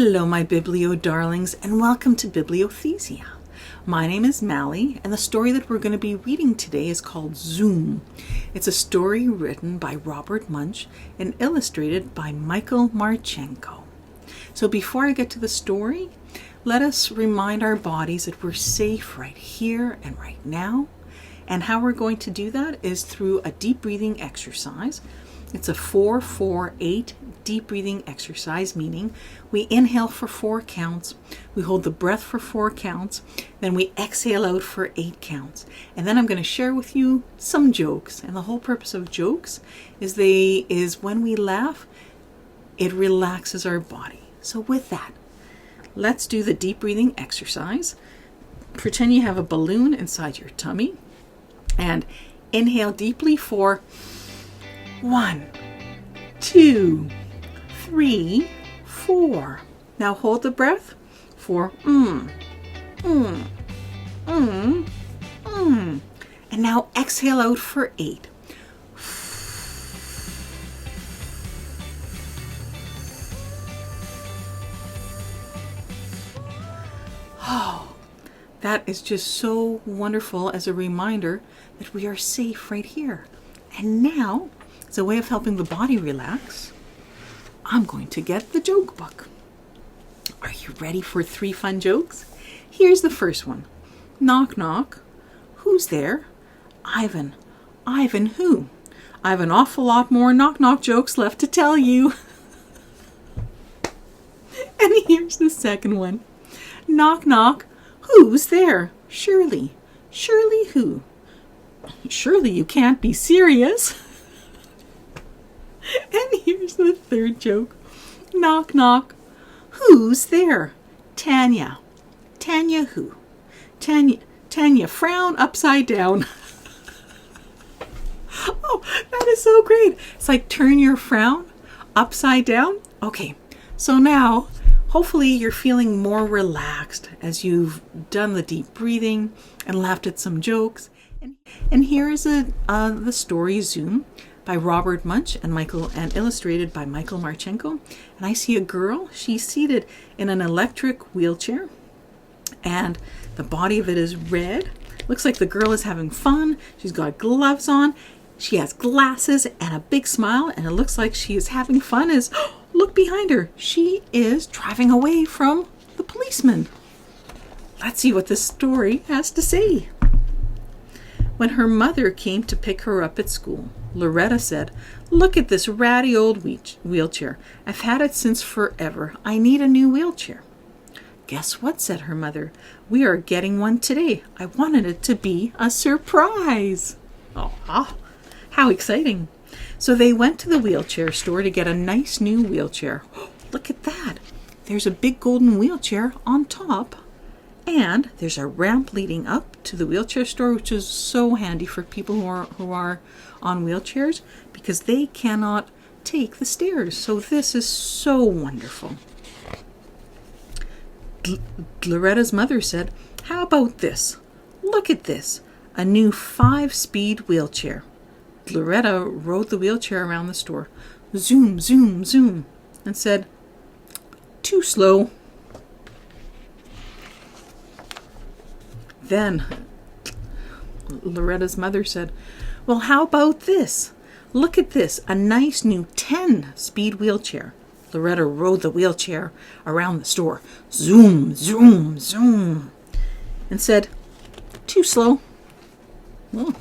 Hello, my Biblio darlings, and welcome to Bibliothesia. My name is Mally, and the story that we're going to be reading today is called Zoom. It's a story written by Robert Munsch and illustrated by Michael Marchenko. So before I get to the story, let us remind our bodies that we're safe right here and right now. And how we're going to do that is through a deep breathing exercise. It's a 4-4-8 deep breathing exercise, meaning we inhale for 4 counts, we hold the breath for 4 counts, then we exhale out for 8 counts. And then I'm going to share with you some jokes. And the whole purpose of jokes is when we laugh, it relaxes our body. So with that, let's do the deep breathing exercise. Pretend you have a balloon inside your tummy and inhale deeply for 1, 2, 3, 4. Now hold the breath for And now exhale out for 8. Oh, that is just so wonderful as a reminder that we are safe right here. And now, as a way of helping the body relax, I'm going to get the joke book. Are you ready for 3 fun jokes? Here's the first one. Knock, knock. Who's there? Ivan. Ivan who? I have an awful lot more knock, knock jokes left to tell you. And here's the second one. Knock, knock. Who's there? Shirley. Shirley who? Surely you can't be serious. And here's the third joke. Knock, knock. Who's there? Tanya. Tanya who? Tanya frown upside down. Oh, that is so great. It's like turn your frown upside down. Okay, so now hopefully you're feeling more relaxed as you've done the deep breathing and laughed at some jokes. And here is the story Zoom by Robert Munsch and illustrated by Michael Marchenko. And I see a girl. She's seated in an electric wheelchair, and the body of it is red. Looks like the girl is having fun. She's got gloves on. She has glasses and a big smile, and it looks like she is having fun as, look behind her. She is driving away from the policeman. Let's see what this story has to say. When her mother came to pick her up at school, Loretta said, "Look at this ratty old wheelchair. I've had it since forever. I need a new wheelchair." "Guess what?" said her mother. "We are getting one today. I wanted it to be a surprise." Oh, how exciting. So they went to the wheelchair store to get a nice new wheelchair. Oh, look at that. There's a big golden wheelchair on top. And there's a ramp leading up to the wheelchair store, which is so handy for people who are on wheelchairs because they cannot take the stairs. So this is so wonderful. Loretta's mother said, "How about this? Look at this, a new 5-speed wheelchair." Loretta rode the wheelchair around the store, zoom, zoom, zoom, and said, "Too slow." Then Loretta's mother said, "Well, how about this? Look at this, a nice new 10-speed wheelchair." Loretta rode the wheelchair around the store, zoom, zoom, zoom, and said, "Too slow." Well,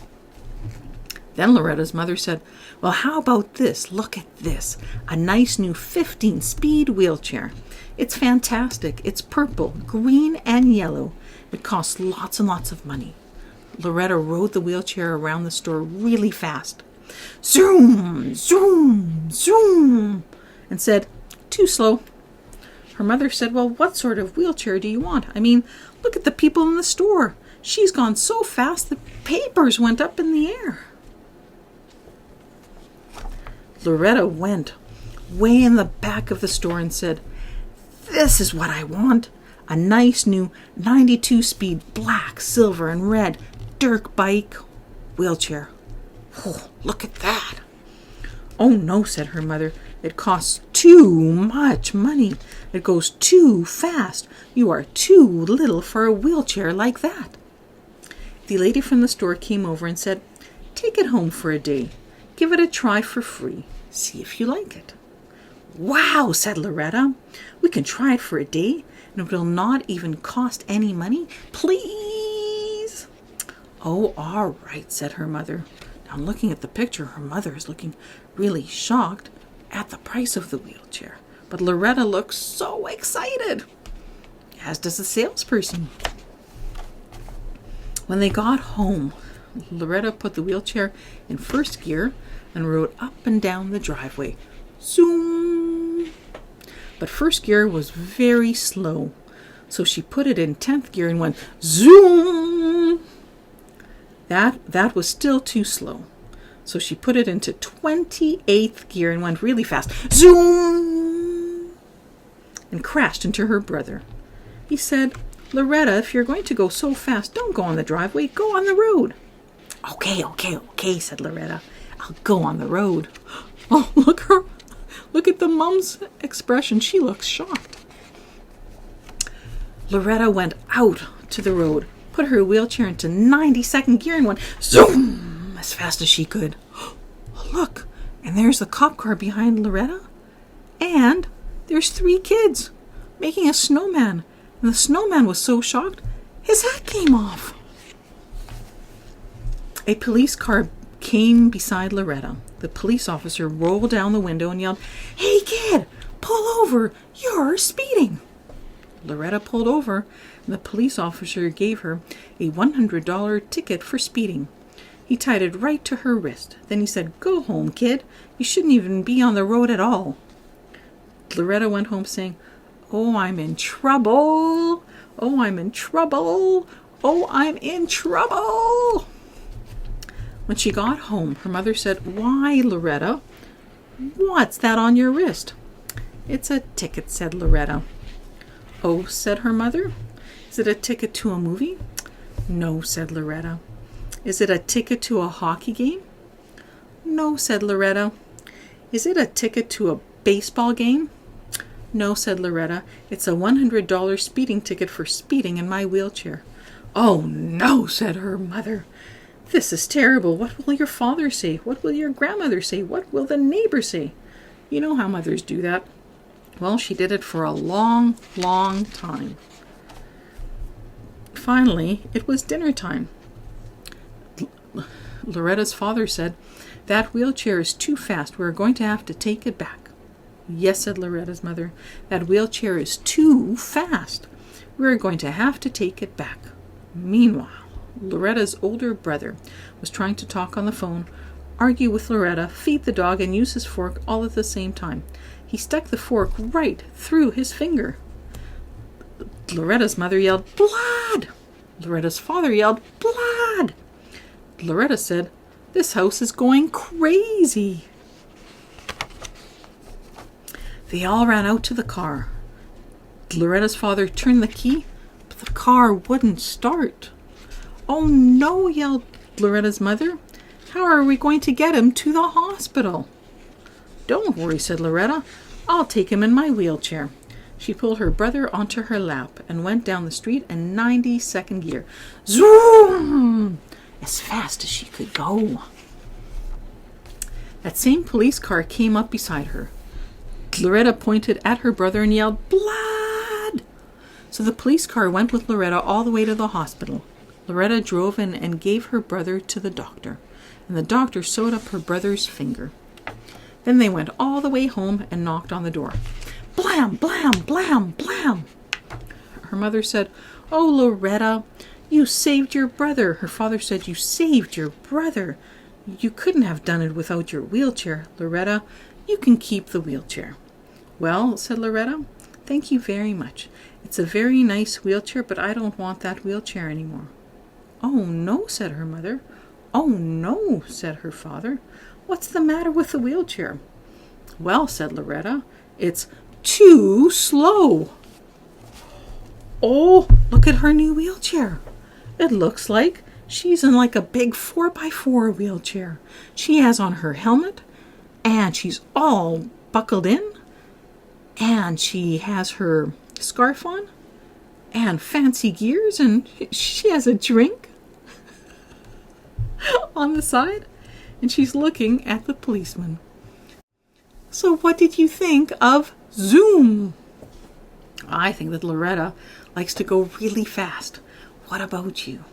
then Loretta's mother said, "Well, how about this? Look at this, a nice new 15-speed wheelchair. It's fantastic. It's purple, green, and yellow. It costs lots and lots of money." Loretta rode the wheelchair around the store really fast, zoom, zoom, zoom, and said, "Too slow." Her mother said, "Well, what sort of wheelchair do you want? I mean, look at the people in the store. She's gone so fast the papers went up in the air." Loretta went way in the back of the store and said, "This is what I want. A nice new 92-speed black, silver, and red dirt bike wheelchair." "Oh, look at that." "Oh no," said her mother. It costs too much money. It goes too fast. You are too little for a wheelchair like that." The lady from the store came over and said, "Take it home for a day. Give it a try for free. See if you like it." "Wow," said Loretta. "We can try it for a day, and it will not even cost any money. Please." "Oh, all right," said her mother. Now, looking at the picture, her mother is looking really shocked at the price of the wheelchair. But Loretta looks so excited, as does the salesperson. When they got home, Loretta put the wheelchair in first gear and rode up and down the driveway. Zoom! But first gear was very slow, so she put it in 10th gear and went zoom! That was still too slow, so she put it into 28th gear and went really fast. Zoom! And crashed into her brother. He said, "Loretta, if you're going to go so fast, don't go on the driveway, go on the road." Okay, said Loretta. "I'll go on the road." Oh, look at the mom's expression. She looks shocked. Loretta went out to the road, put her wheelchair into 92nd gear and went zoom as fast as she could. Look, and there's the cop car behind Loretta. And there's 3 kids making a snowman. And the snowman was so shocked, his hat came off. A police car came beside Loretta. The police officer rolled down the window and yelled, "Hey kid, pull over, you're speeding." Loretta pulled over, and the police officer gave her a $100 ticket for speeding. He tied it right to her wrist. Then he said, "Go home, kid. You shouldn't even be on the road at all." Loretta went home saying, "Oh, I'm in trouble. Oh, I'm in trouble. Oh, I'm in trouble." When she got home, her mother said, "Why, Loretta, what's that on your wrist?" "It's a ticket," said Loretta. "Oh," said her mother. "Is it a ticket to a movie?" "No," said Loretta. "Is it a ticket to a hockey game?" "No," said Loretta. "Is it a ticket to a baseball game?" "No," said Loretta. "It's a $100 speeding ticket for speeding in my wheelchair." "Oh, no," said her mother. "This is terrible. What will your father say? What will your grandmother say? What will the neighbor say?" You know how mothers do that. Well, she did it for a long, long time. Finally, it was dinner time. Loretta's father said, "That wheelchair is too fast. We're going to have to take it back." "Yes," said Loretta's mother. "That wheelchair is too fast. We're going to have to take it back." Meanwhile, Loretta's older brother was trying to talk on the phone, argue with Loretta, feed the dog, and use his fork all at the same time. He stuck the fork right through his finger. Loretta's mother yelled, "Blood!" Loretta's father yelled, "Blood!" Loretta said, "This house is going crazy." They all ran out to the car. Loretta's father turned the key, but the car wouldn't start. "Oh no," yelled Loretta's mother. "How are we going to get him to the hospital?" "Don't worry," said Loretta. "I'll take him in my wheelchair." She pulled her brother onto her lap and went down the street in 92nd gear. Zoom! As fast as she could go. That same police car came up beside her. Loretta pointed at her brother and yelled, "Blood!" So the police car went with Loretta all the way to the hospital. Loretta drove in and gave her brother to the doctor, and the doctor sewed up her brother's finger. Then they went all the way home and knocked on the door. Blam, blam, blam, blam. Her mother said, "Oh, Loretta, you saved your brother." Her father said, "You saved your brother. You couldn't have done it without your wheelchair. Loretta, you can keep the wheelchair." "Well," said Loretta, "thank you very much. It's a very nice wheelchair, but I don't want that wheelchair anymore." "Oh, no," said her mother. "Oh, no," said her father. "What's the matter with the wheelchair?" "Well," said Loretta, "it's too slow." "Oh, look at her new wheelchair. It looks like she's in like a big 4x4 wheelchair. She has on her helmet, and she's all buckled in, and she has her scarf on and fancy gears, and she has a drink on the side, and she's looking at the policeman. So what did you think of Zoom? I think that Loretta likes to go really fast. What about you?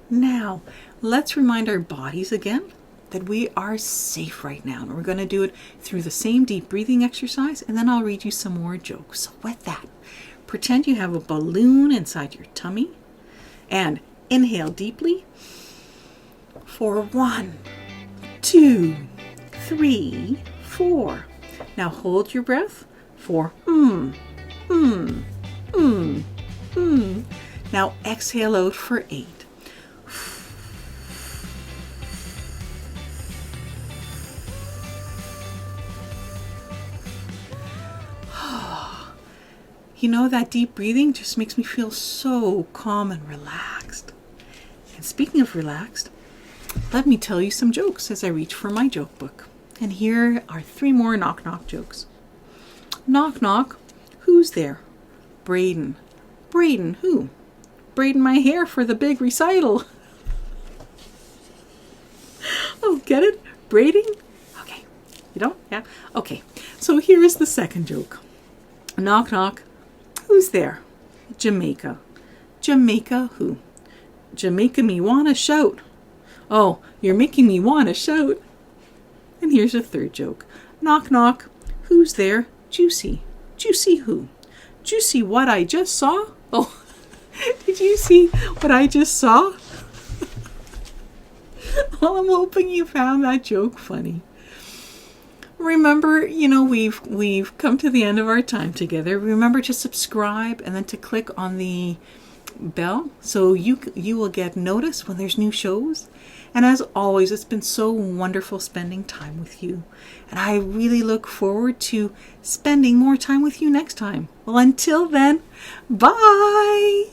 Now, let's remind our bodies again that we are safe right now. And we're going to do it through the same deep breathing exercise, and then I'll read you some more jokes. So with that, pretend you have a balloon inside your tummy, and inhale deeply for 1, 2, 3, 4. Now hold your breath for Now exhale out for 8. You know, that deep breathing just makes me feel so calm and relaxed. And speaking of relaxed, let me tell you some jokes as I reach for my joke book. And here are 3 more knock-knock jokes. Knock, knock. Who's there? Braden. Braden, who? Braiding my hair for the big recital. Oh, get it? Braiding? Okay. You don't? Yeah? Okay. So here is the second joke. Knock, knock. Who's there? Jamaica. Jamaica who? Jamaica me wanna shout. Oh, you're making me wanna shout. And here's a third joke. Knock, knock. Who's there? Juicy. Juicy who? Juicy what I just saw? Oh, did you see what I just saw? Well, I'm hoping you found that joke funny. Remember, we've come to the end of our time together. Remember to subscribe and then to click on the bell so you will get notice when there's new shows. And as always, it's been so wonderful spending time with you. And I really look forward to spending more time with you next time. Well, until then, bye!